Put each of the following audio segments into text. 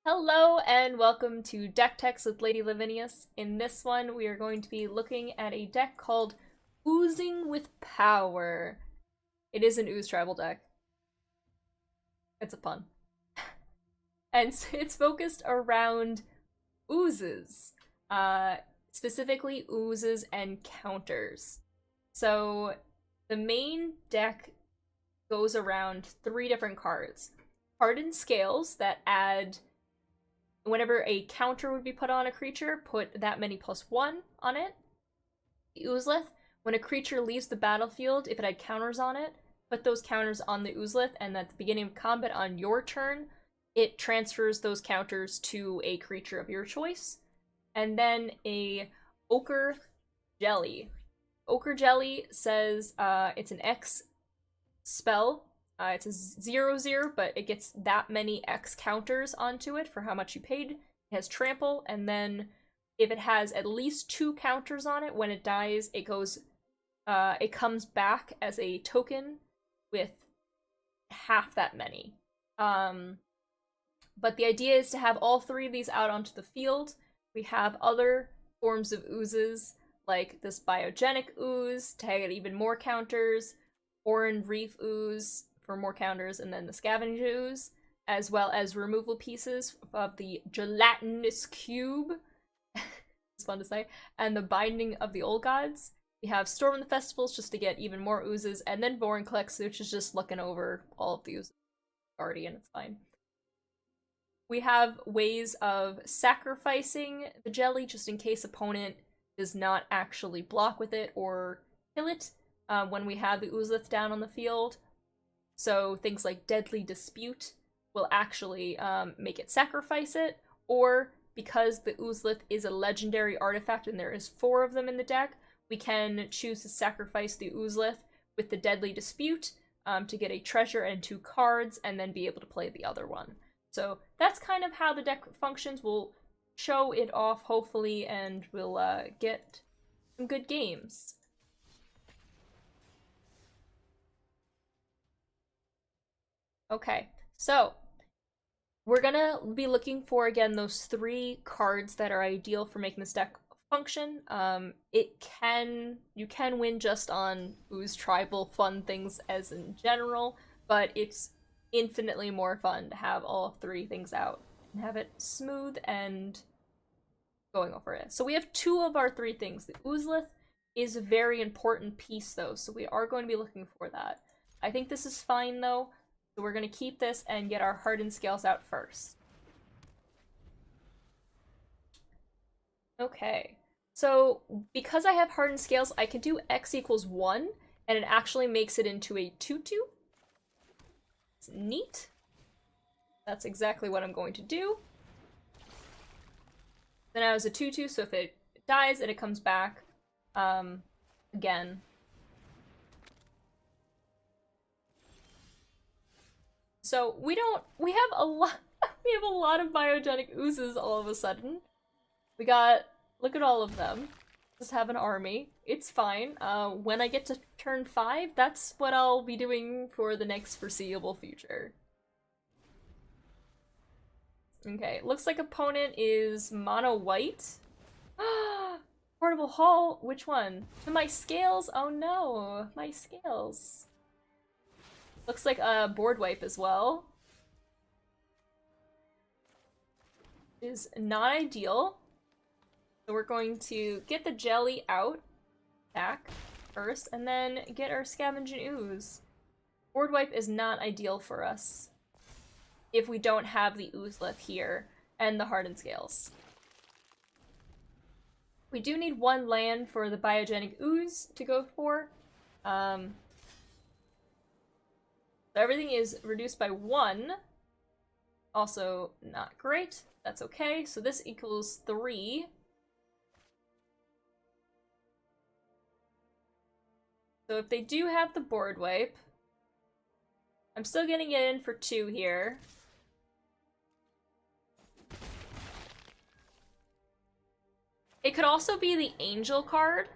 Hello and welcome to Deck Techs with LadyLavinias. In this one, we are going to be looking at a deck called Oozing with Power. It is an Ooze tribal deck. It's a pun. And it's focused around oozes. Specifically oozes and counters. So the main deck goes around three different cards. Hardened Scales that add whenever a counter would be put on a creature, put that many +1 on it. Oozleth, when a creature leaves the battlefield, if it had counters on it, put those counters on the Oozleth, and at the beginning of combat on your turn, it transfers those counters to a creature of your choice. And then a Ochre Jelly. Ochre Jelly says it's an X spell. It's a 0/0, but it gets that many X counters onto it for how much you paid. It has trample, and then if it has at least 2 counters on it, when it dies, it comes back as a token with half that many. But the idea is to have all 3 of these out onto the field. We have other forms of oozes, like this biogenic ooze to get even more counters, Oran Reef ooze for more counters, and then the Scavenge ooze, as well as removal pieces of the gelatinous cube. It's fun to say. And the Binding of the Old Gods. We have Storm in the Festivals just to get even more oozes, and then Vorinclex, which is just looking over all of the oozes already, and it's fine. We have ways of sacrificing the jelly just in case opponent does not actually block with it or kill it when we have the Oozleth down on the field. So things like Deadly Dispute will actually make it sacrifice it, or because the Oozleth is a legendary artifact and there is 4 of them in the deck, we can choose to sacrifice the Oozleth with the Deadly Dispute to get a treasure and 2 cards, and then be able to play the other one. So that's kind of how the deck functions. We'll show it off, hopefully, and we'll get some good games. Okay, so we're gonna be looking for, again, those 3 cards that are ideal for making this deck function. You can win just on Ooze tribal fun things as in general, but it's infinitely more fun to have all 3 things out and have it smooth and going over it. So we have 2 of our 3 things. The Oozleth is a very important piece, though, so we are going to be looking for that. I think this is fine, though. So we're going to keep this and get our Hardened Scales out first. Okay, so because I have Hardened Scales, I can do X = 1, and it actually makes it into a 2/2. It's neat. That's exactly what I'm going to do. Then I was a 2/2, so if it dies and it comes back, again. So we have a lot of biogenic oozes all of a sudden. Look at all of them. Just have an army. It's fine. When I get to turn 5, that's what I'll be doing for the next foreseeable future. Okay, looks like opponent is mono white. Portable Hall? Which one? To my scales? Oh no, my scales. Looks like a board wipe as well. Is not ideal. So we're going to get the jelly out back first, and then get our Scavenge and Ooze. Board wipe is not ideal for us if we don't have the Oozleth here and the Hardened Scales. We do need 1 land for the biogenic ooze to go for. So everything is reduced by 1. Also not great. That's okay. So this equals 3. So if they do have the board wipe, I'm still getting it in for 2 here. It could also be the Angel card,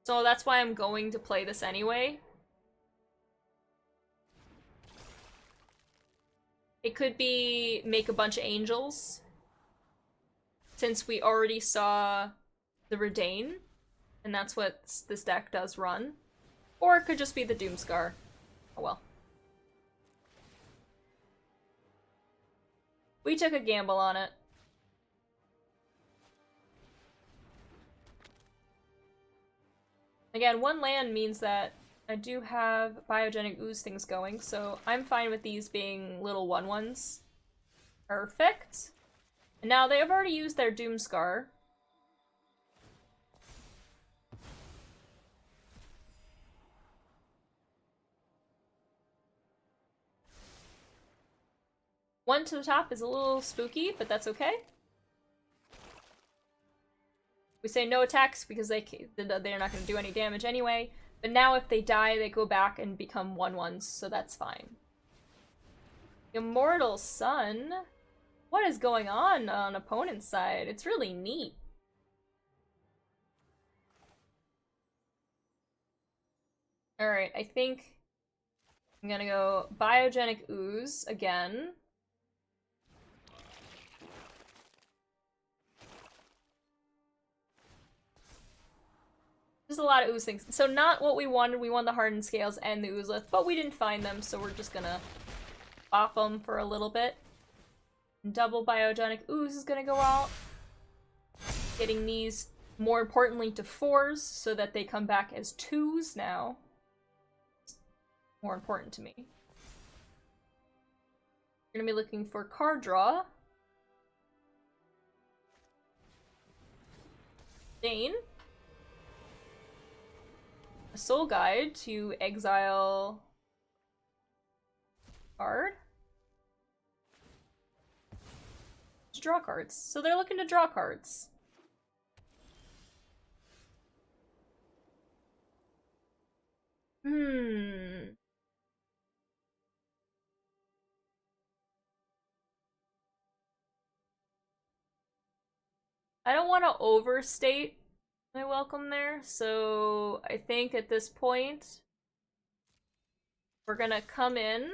so that's why I'm going to play this anyway. It could be make a bunch of angels, since we already saw the Redain, and that's what this deck does run. Or it could just be the Doomscar. Oh well. We took a gamble on it. Again, one land means that I do have biogenic ooze things going, so I'm fine with these being little 1/1s. Perfect. And now they have already used their Doomscar. One to the top is a little spooky, but that's okay. We say no attacks because they're not going to do any damage anyway. But now if they die, they go back and become 1/1s, so that's fine. Immortal Sun? What is going on opponent's side? It's really neat. Alright, I think I'm gonna go Biogenic Ooze again. There's a lot of ooze things. So not what we wanted. We won the hardened scales and the oozleth, but we didn't find them, so we're just gonna bop them for a little bit. And double biogenic ooze is gonna go out. Getting these, more importantly, to 4s so that they come back as 2s now. More important to me. We're gonna be looking for card draw. Dane. A soul guide to exile card. To draw cards. So they're looking to draw cards. I don't want to overstate my welcome there, so I think at this point we're gonna come in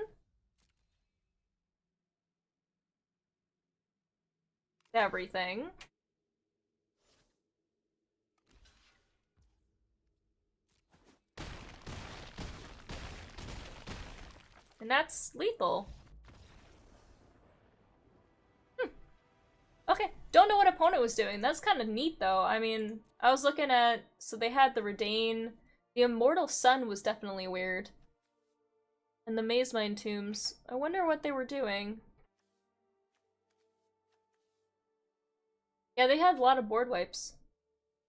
to everything. And that's lethal. Okay, don't know what opponent was doing. That's kind of neat, though. I mean, I was looking at... So they had the Redain. The Immortal Sun was definitely weird. And the Maze Mine Tombs. I wonder what they were doing. Yeah, they had a lot of board wipes.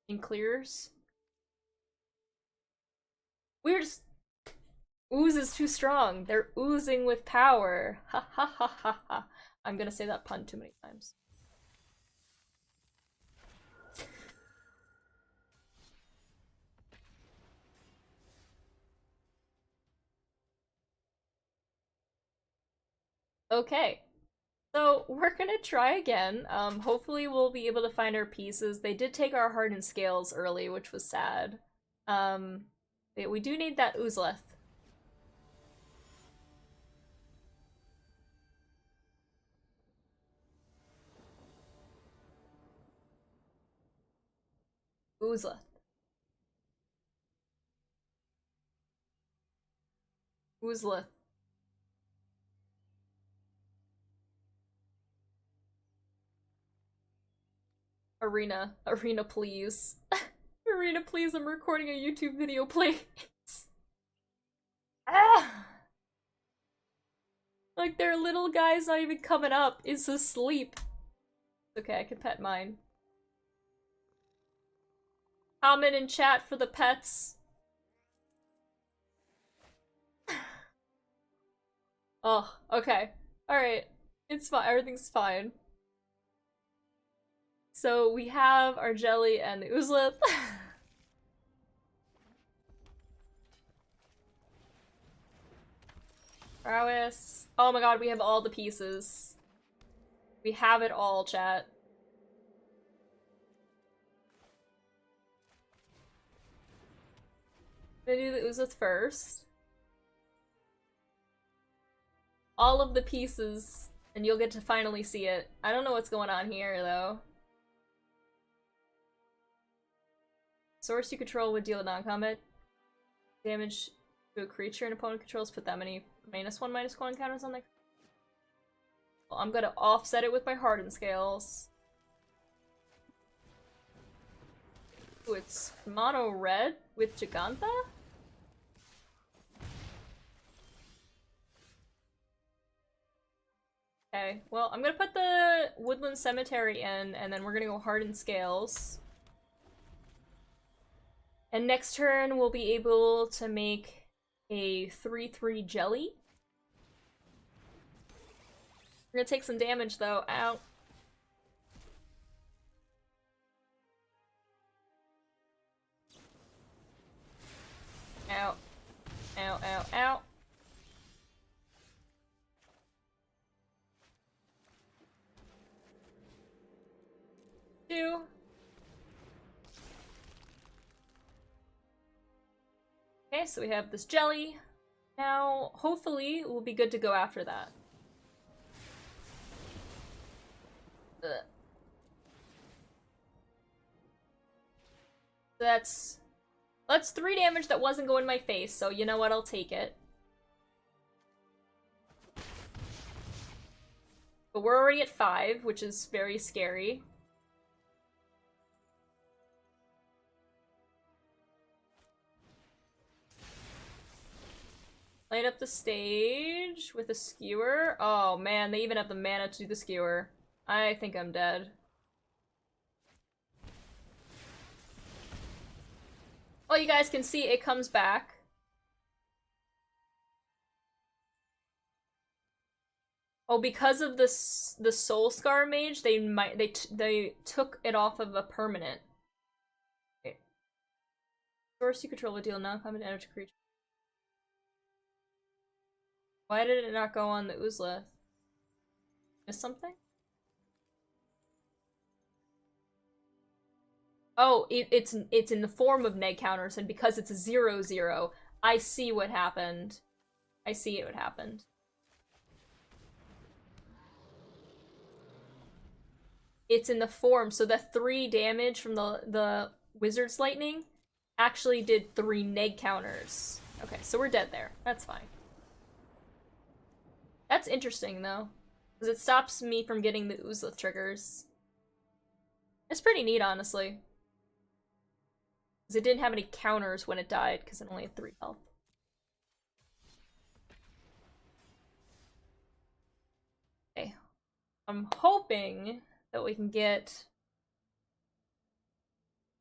And clears. We're just... Ooze is too strong. They're oozing with power. Ha ha ha ha ha. I'm gonna say that pun too many times. Okay, so we're gonna try again. Hopefully we'll be able to find our pieces. They did take our hardened scales early, which was sad. We do need that oozleth. Oozleth. Oozleth. Arena. Arena, please. Arena, please, I'm recording a YouTube video, please. Ah! Like, their little guy's not even coming up. It's asleep. Okay, I can pet mine. Comment in chat for the pets. Oh, okay. Alright. It's fine. Everything's fine. So we have our jelly and the oozleth. Prowess. Oh my god, we have all the pieces. We have it all, chat. I'm gonna do the oozleth first. All of the pieces And you'll get to finally see it. I don't know what's going on here, though. Source you control would deal non-combat damage to a creature an opponent controls. Put that many -1/-1 counters on that. Well, I'm gonna offset it with my hardened scales. Ooh, it's mono red with Giganta? Okay, well, I'm gonna put the Woodland Cemetery in, and then we're gonna go hardened scales. And next turn, we'll be able to make a 3/3 jelly. We're gonna take some damage, though. Ow. Ow. Ow, ow, ow. Two. Okay, so we have this jelly. Now, hopefully, we'll be good to go after that. Ugh. That's 3 damage that wasn't going in my face, so you know what, I'll take it. But we're already at 5, which is very scary. Light up the stage with a skewer. Oh man, they even have the mana to do the skewer. I think I'm dead. Oh, you guys can see it comes back. Oh, because of this, the Soul Scar Mage, they took it off of a permanent. Okay. Source you control will deal non-combat damage to creature. Why did it not go on the Oozleth? Miss something? Oh, it's in the form of neg counters, and because it's a 0/0, I see what happened. I see what happened. It's in the form, so the 3 damage from the Wizard's Lightning actually did 3 neg counters. Okay, so we're dead there. That's fine. That's interesting, though, because it stops me from getting the Oozleth triggers. It's pretty neat, honestly. Because it didn't have any counters when it died, because it only had 3 health. Okay. I'm hoping that we can get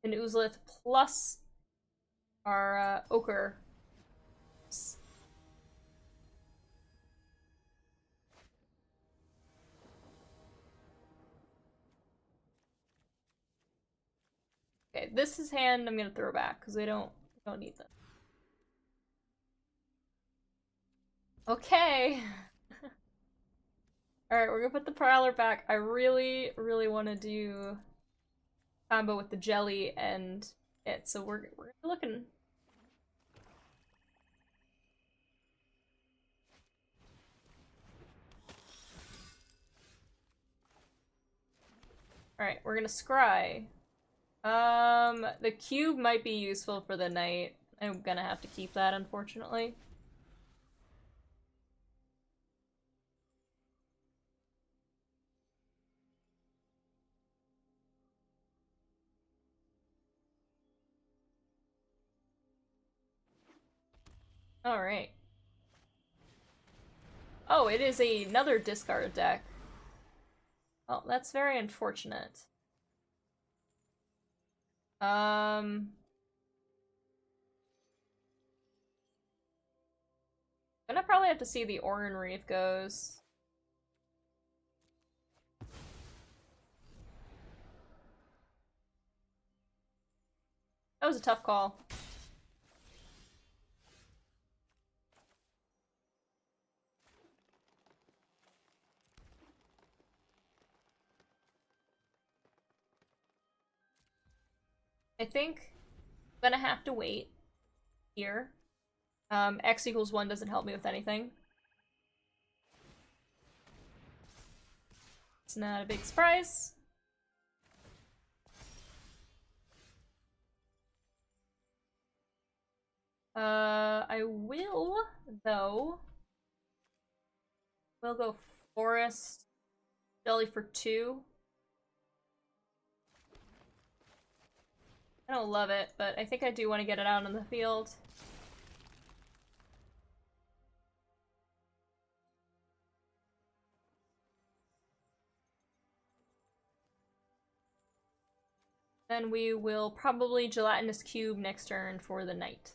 an Oozleth plus our Ochre. Okay, this is hand I'm gonna throw back because we don't need them. Okay. Alright, we're gonna put the Prowler back. I really, really want to do combo with the jelly and it, so we're looking. Alright, we're gonna scry. The cube might be useful for the night. I'm gonna have to keep that, unfortunately. Alright. Oh, it is another discard deck. Well, that's very unfortunate. Gonna probably have to see the Orin Reef goes. That was a tough call. I think I'm gonna have to wait here. X = 1 doesn't help me with anything. It's not a big surprise. I will, though. We'll go Forest Jelly for 2. I don't love it, but I think I do want to get it out on the field. Then we will probably Gelatinous Cube next turn for the Knight.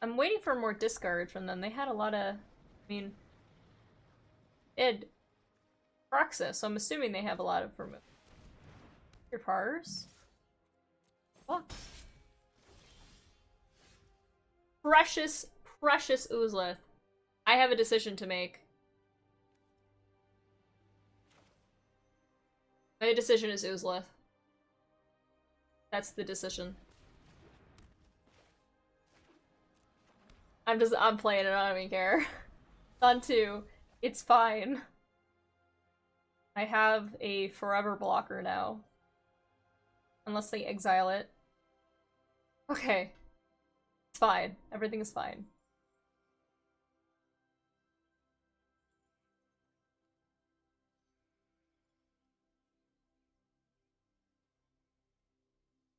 I'm waiting for more discard from them. They had a lot of... I mean... Id. Roxas, so I'm assuming they have a lot of remove. Your Pars? What? Precious, precious Oozleth. I have a decision to make. My decision is Oozleth. That's the decision. I'm playing it, I don't even care. On 2. It's fine. I have a forever blocker now. Unless they exile it. Okay. It's fine. Everything is fine.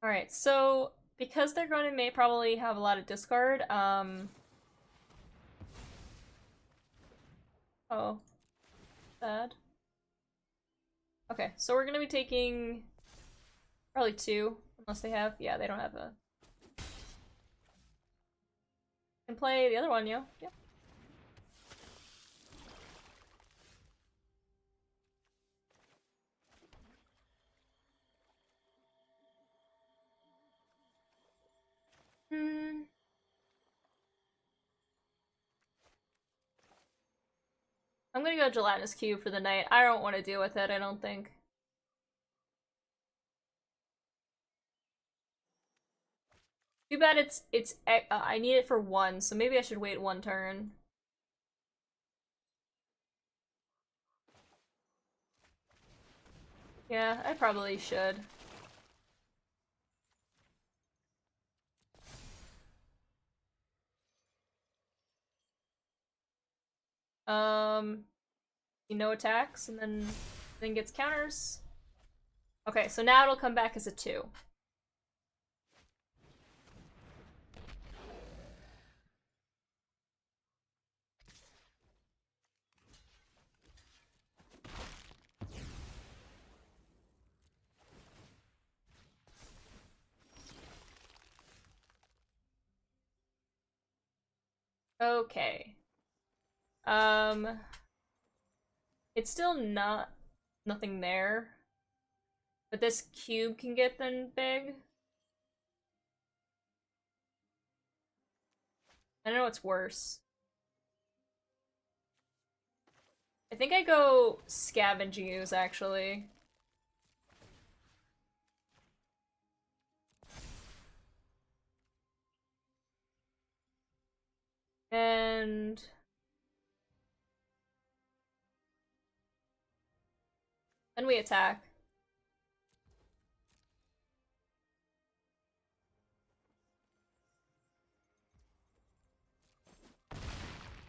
Alright, so because they're going to probably have a lot of discard, oh. Sad. Okay, so we're gonna be taking probably 2, unless they have. Yeah, they don't have a. Can play the other one, yo. Yeah. I'm gonna go Gelatinous Cube for the Knight. I don't want to deal with it, I don't think. Too bad it's I need it for 1, so maybe I should wait 1 turn. Yeah, I probably should. No attacks, and then gets counters. Okay, so now it'll come back as a 2. Okay. It's still nothing there. But this cube can get then big. I don't know what's worse. I think I go Scavenging Ooze, actually. And... then we attack.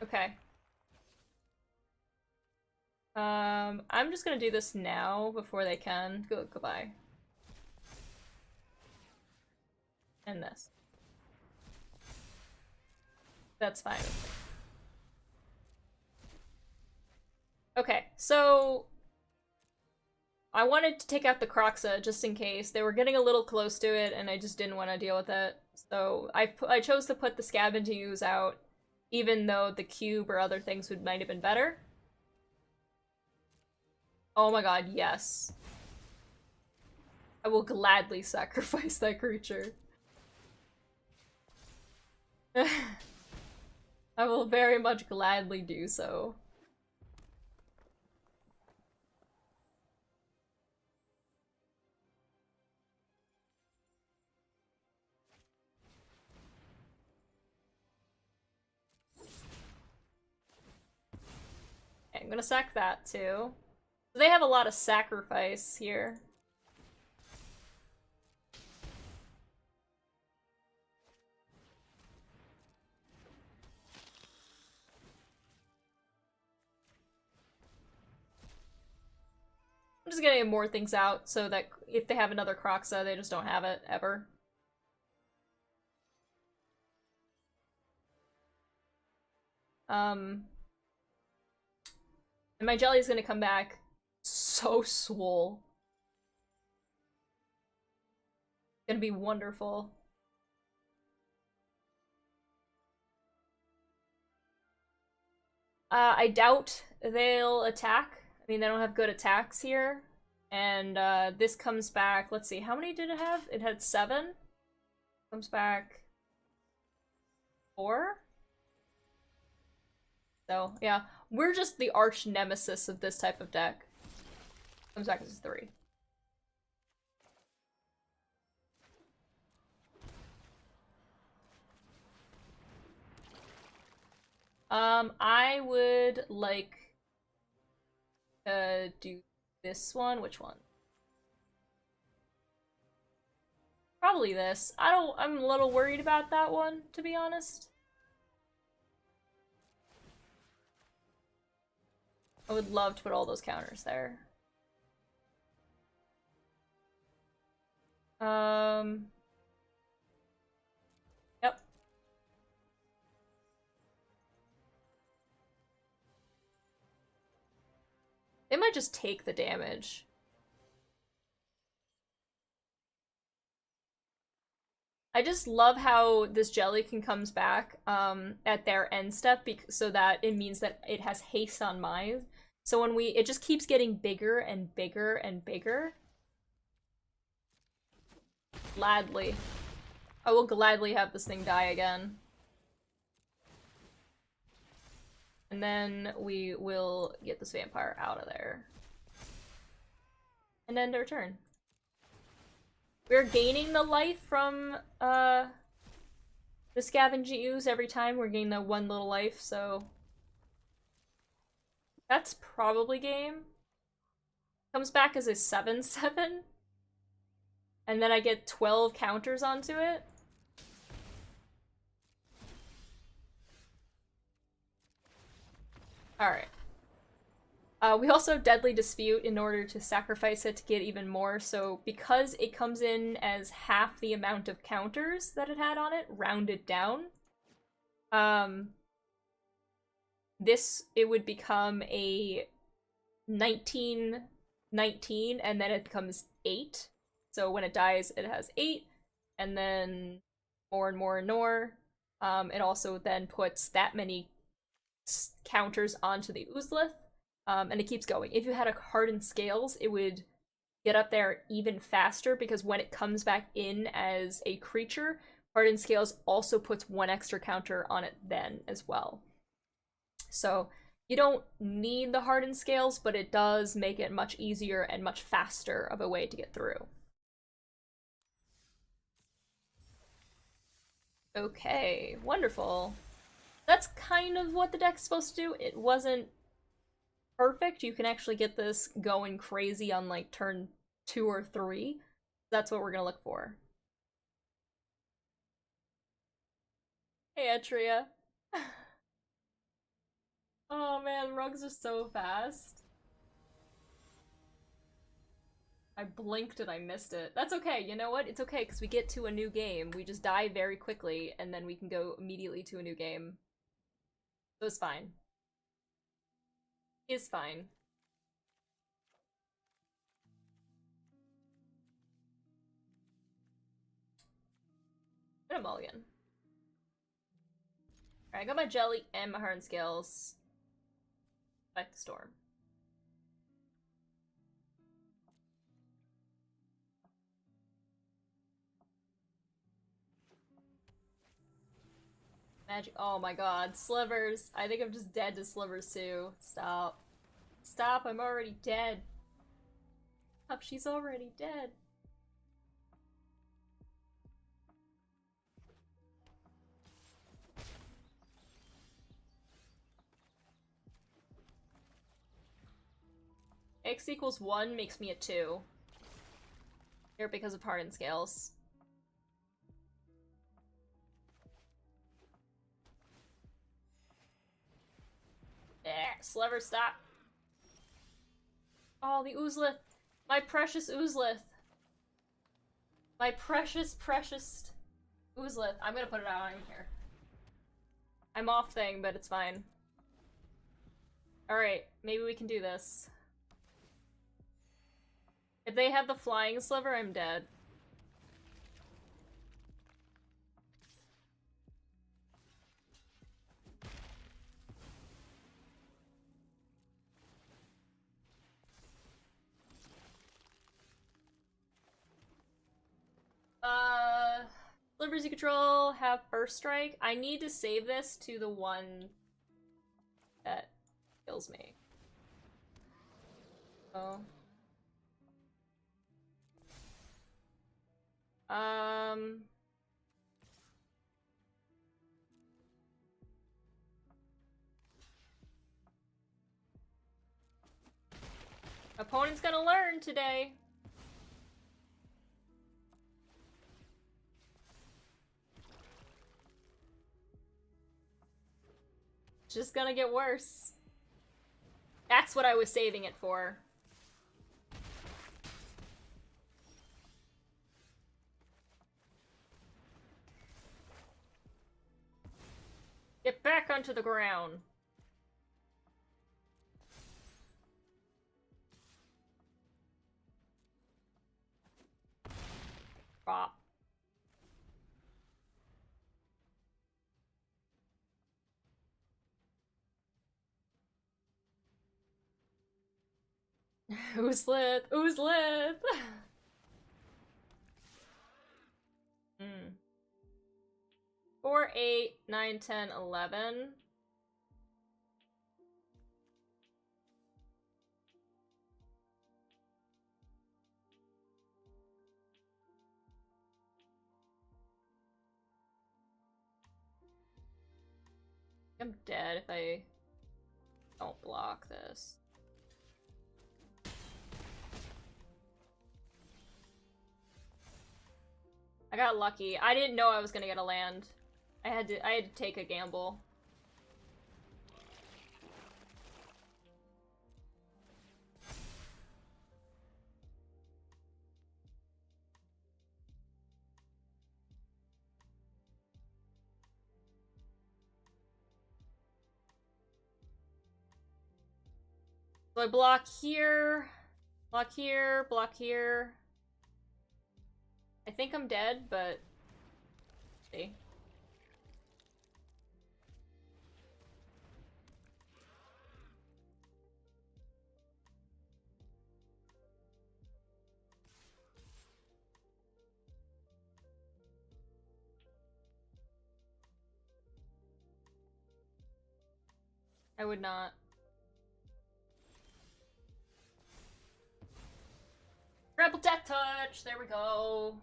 Okay. I'm just gonna do this now before they can. Goodbye. And this. That's fine. Okay, so I wanted to take out the Croxa just in case. They were getting a little close to it, and I just didn't want to deal with it. So I chose to put the Scavenging Ooze out, even though the cube or other things might have been better. Oh my god, yes. I will gladly sacrifice that creature. I will very much gladly do so. Okay, I'm gonna sack that too. They have a lot of sacrifice here. I'm just getting more things out so that if they have another Croxa, they just don't have it ever. And my jelly's gonna come back so swole. Gonna be wonderful. I doubt they'll attack. I mean, they don't have good attacks here. And this comes back, let's see, how many did it have? It had 7. Comes back 4. So, yeah. We're just the arch nemesis of this type of deck. Comes back as 3. I would like to do this one. Which one? Probably this. I'm a little worried about that one, to be honest. I would love to put all those counters there. Yep. They might just take the damage. I just love how this Jellykin comes back at their end step so that it means that it has haste on mine. So when it just keeps getting bigger and bigger and bigger. Gladly. I will gladly have this thing die again. And then we will get this vampire out of there. And end our turn. We're gaining the life from the scavenging ooze every time. We're gaining the 1 little life, so that's probably game. Comes back as a 7/7. And then I get 12 counters onto it. Alright. We also have Deadly Dispute in order to sacrifice it to get even more, so because it comes in as half the amount of counters that it had on it, rounded down, it would become a 19/19, and then it becomes 8. So when it dies, it has 8, and then more and more and more. It also then puts that many counters onto the Oozlith. And it keeps going. If you had a hardened scales, it would get up there even faster because when it comes back in as a creature, hardened scales also puts 1 extra counter on it then as well. So you don't need the hardened scales, but it does make it much easier and much faster of a way to get through. Okay, wonderful. That's kind of what the deck's supposed to do. It wasn't perfect. You can actually get this going crazy on like turn 2 or 3. That's what we're gonna look for. Hey, Etria. Oh man, rugs are so fast. I blinked and I missed it. That's okay, you know what? It's okay, because we get to a new game. We just die very quickly, and then we can go immediately to a new game. So it's fine. It's fine. I'm a mulligan. Alright, I got my jelly and my hardened scales. Back to storm. Magic. Oh my god. Slivers. I think I'm just dead to slivers too. Stop. Stop, I'm already dead. Stop, she's already dead. X equals 1 makes me a 2. Here because of hardened scales. Sliver, stop. Oh, the Oozlith. My precious Oozlith. My precious, precious Oozlith. I'm gonna put it out on here. I'm off thing, but it's fine. Alright, maybe we can do this. If they have the flying Sliver, I'm dead. Slivers you control have first strike. I need to save this to the one that kills me. Oh. Opponent's gonna learn today. It's just gonna get worse. That's what I was saving it for. Get back onto the ground. Bop. Oozlith! Oozlith! 4, 8, 9, 10, 11. I'm dead if I don't block this. I got lucky. I didn't know I was gonna get a land. I had to take a gamble. So I block here, block here, block here. I think I'm dead, but see. I would not. Rebel Death Touch! There we go.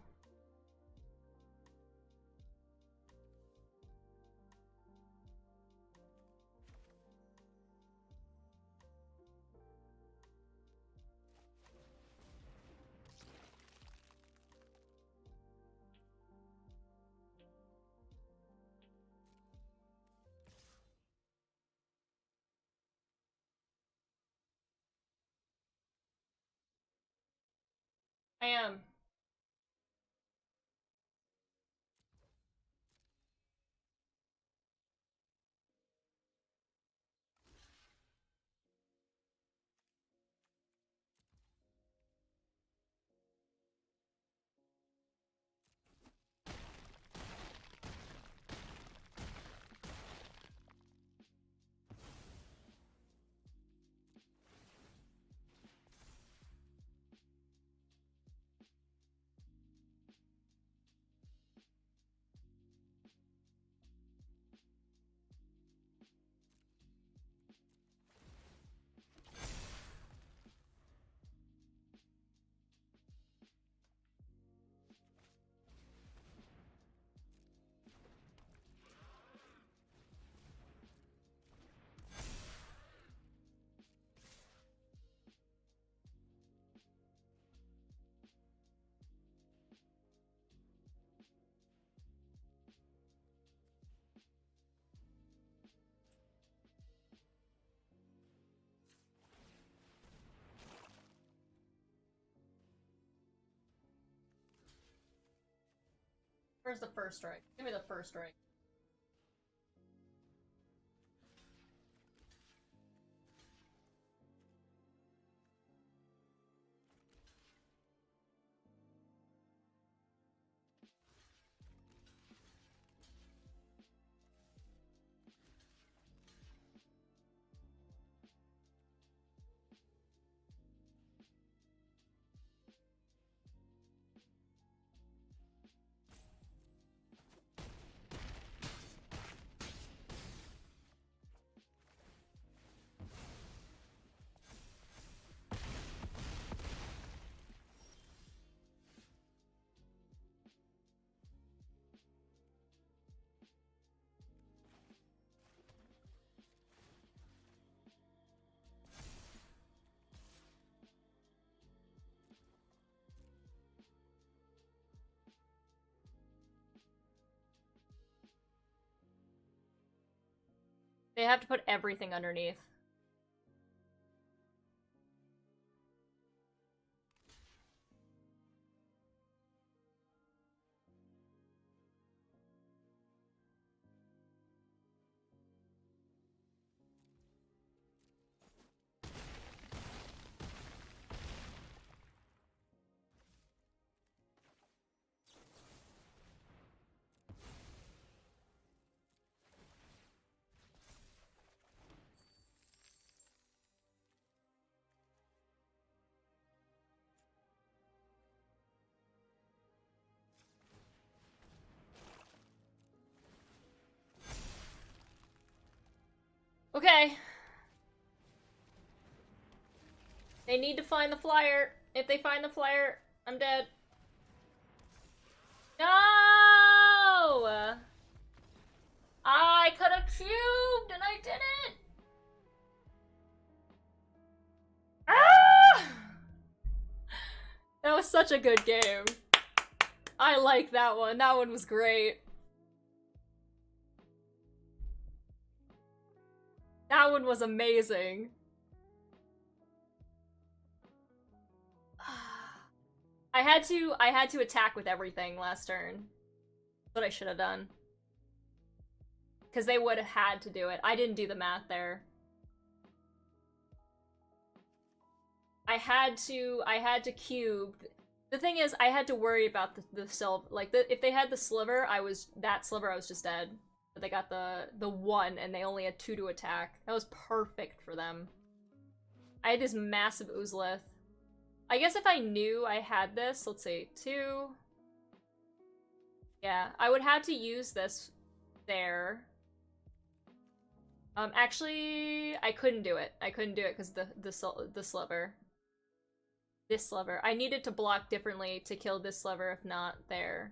I am. Where's the first strike? Give me the first strike. They have to put everything underneath. Okay. They need to find the flyer. If they find the flyer, I'm dead. No! I could have cubed and I didn't! Ah! That was such a good game. I like that one. That one was great. That one was amazing. I had to attack with everything last turn. That's what I should have done. Because they would have had to do it. I didn't do the math there. I had to cube. The thing is, I had to worry about the silver. Like, if they had the sliver, that sliver, I was just dead. But they got the one, and they only had 2 to attack. That was perfect for them. I had this massive Oozlith. I guess if I knew I had this, let's see, 2. Yeah, I would have to use this there. Actually, I couldn't do it. I couldn't do it because the sliver. This sliver. I needed to block differently to kill this sliver, if not there.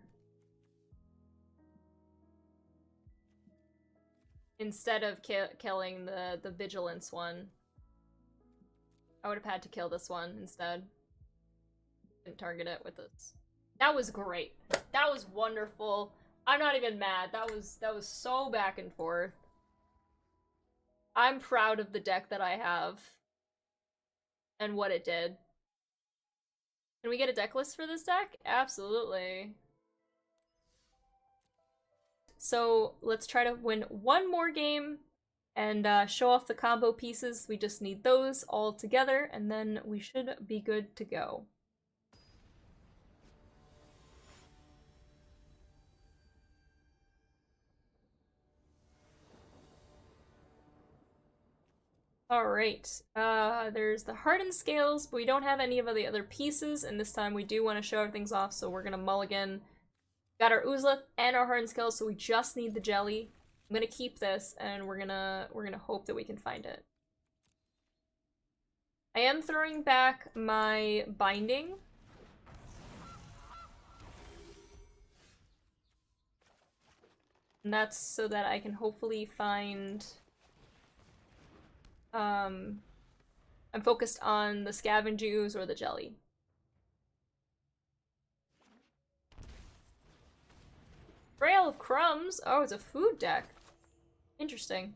Instead of killing the vigilance one. I would have had to kill this one instead. Didn't target it with this. That was great. That was wonderful. I'm not even mad. That was so back and forth. I'm proud of the deck that I have. And what it did. Can we get a deck list for this deck? Absolutely. So let's try to win one more game and show off the combo pieces. We just need those all together, and then we should be good to go. Alright, there's the hardened scales, but we don't have any of the other pieces, and this time we do want to show everything's off, so we're gonna mulligan. Got our Oozlith and our hardened scales, so we just need the jelly. I'm gonna keep this, and we're gonna hope that we can find it. I am throwing back my binding. And that's so that I can hopefully find... I'm focused on the scavenge ooze or the jelly. Trail of Crumbs? Oh, it's a food deck. Interesting.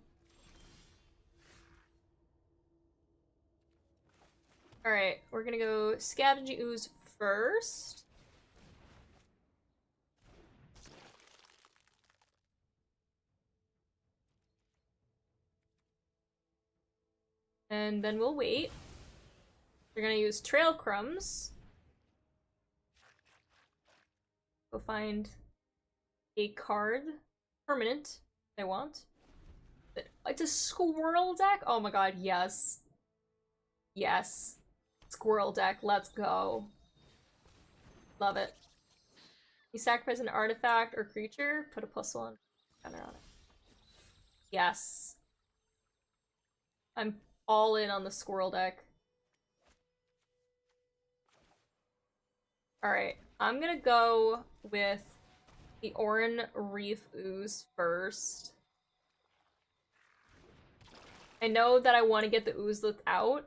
Alright, we're gonna go Scavenging Ooze first. And then we'll wait. We're gonna use Trail Crumbs. Go find a card. Permanent. I want. It's a squirrel deck? Oh my god, yes. Yes. Squirrel deck, let's go. Love it. You sacrifice an artifact or creature, put a +1 counter on it. Yes. I'm all in on the squirrel deck. Alright, I'm gonna go with the Oran Reef Ooze first. I know that I want to get the Oozlith out,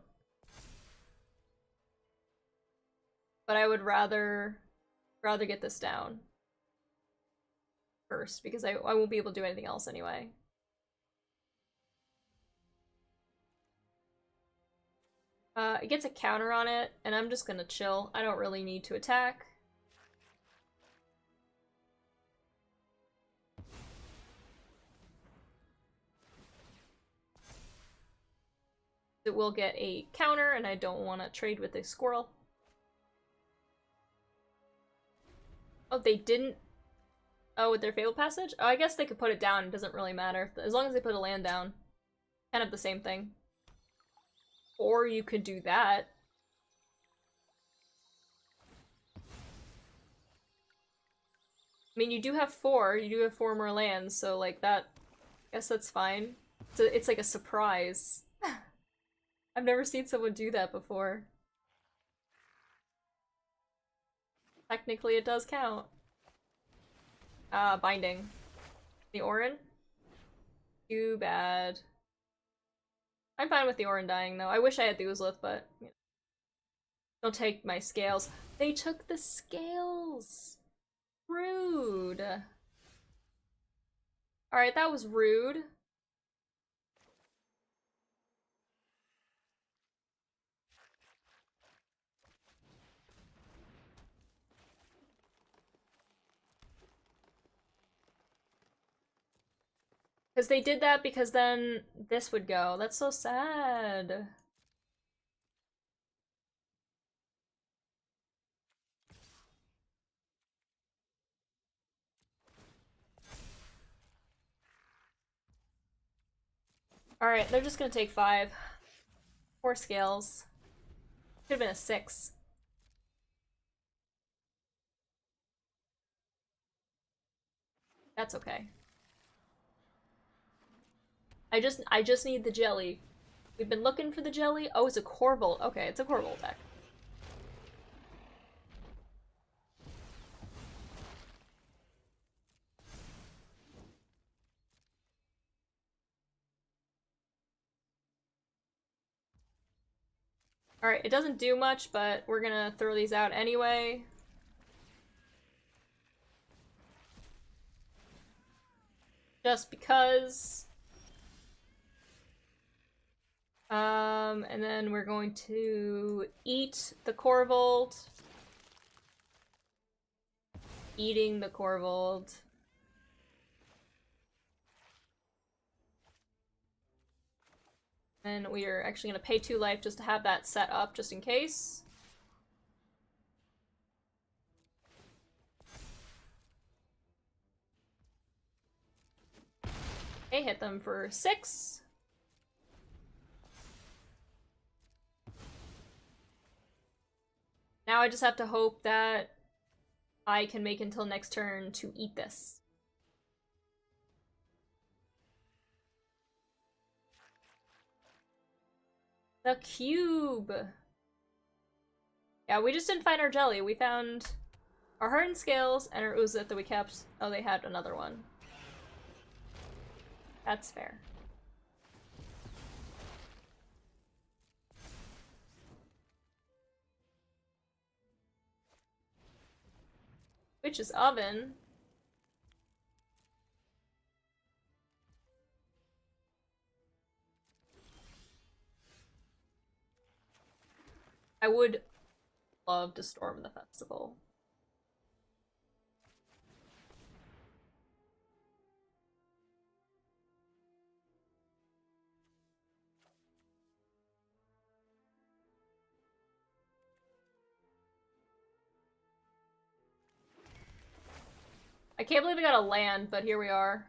but I would rather get this down first, because I won't be able to do anything else anyway. It gets a counter on it, and I'm just gonna chill. I don't really need to attack. It will get a counter, and I don't want to trade with a squirrel. Oh, they didn't... Oh, with their Fabled Passage? Oh, I guess they could put it down. It doesn't really matter. As long as they put a land down. Kind of the same thing. Or you could do that. I mean, you do have 4. You do have 4 more lands, so, like, that... I guess that's fine. It's like a surprise. I've never seen someone do that before. Technically, it does count. Binding. The Oran? Too bad. I'm fine with the Oran dying, though. I wish I had the Oozlith, but... You know. Don't take my scales. They took the scales! Rude. Alright, that was rude. Because they did that because then this would go. That's so sad. Alright, they're just gonna take 5. 4 scales. Could've been a 6. That's okay. I just need the jelly. We've been looking for the jelly. Oh, it's a Corval. Okay, it's a Corval deck. Alright, it doesn't do much, but we're gonna throw these out anyway. Just because. And then we're going to eat the Corvold. Eating the Corvold. And we are actually going to pay 2 life just to have that set up, just in case. Okay, hit them for 6. Now I just have to hope that I can make until next turn to eat this. The cube! Yeah, we just didn't find our jelly. We found our heart and scales and our Oozlith that we kept. Oh, they had another one. That's fair. Witch's Oven. I would love to storm the festival. I can't believe I got a land, but here we are.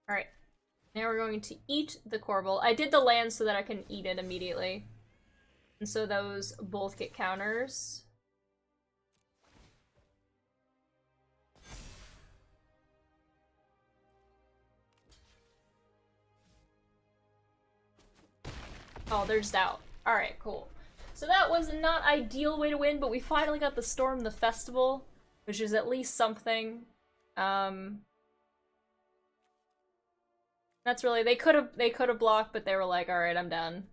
Alright. Now we're going to eat the Corbel. I did the land so that I can eat it immediately. And so those both get counters. Oh, there's doubt. Alright, cool. So that was not ideal way to win, but we finally got the Storm the Festival, which is at least something. That's really they could have blocked, but they were like, alright, I'm done.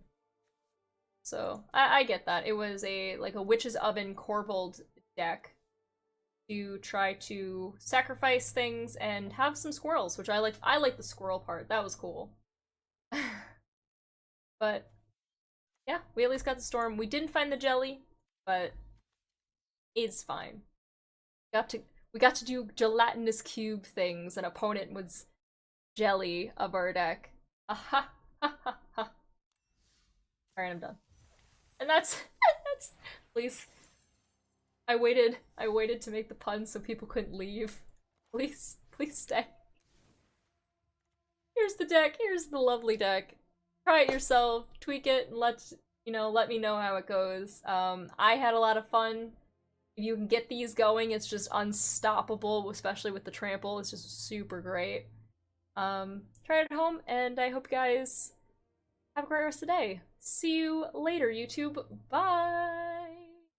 So I get that. It was a Witch's Oven Corbelled deck to try to sacrifice things and have some squirrels, which I like. I like the squirrel part. That was cool. But yeah, we at least got the storm. We didn't find the jelly, but it's fine. We got to do gelatinous cube things. An opponent was jelly of our deck. Aha! Alright, I'm done. And that's please. I waited to make the pun so people couldn't leave. Please stay. Here's the deck, here's the lovely deck. Try it yourself, tweak it, and let me know how it goes. I had a lot of fun. If you can get these going, it's just unstoppable, especially with the trample. It's just super great. Try it at home, and I hope you guys have a great rest of the day. See you later, YouTube. Bye!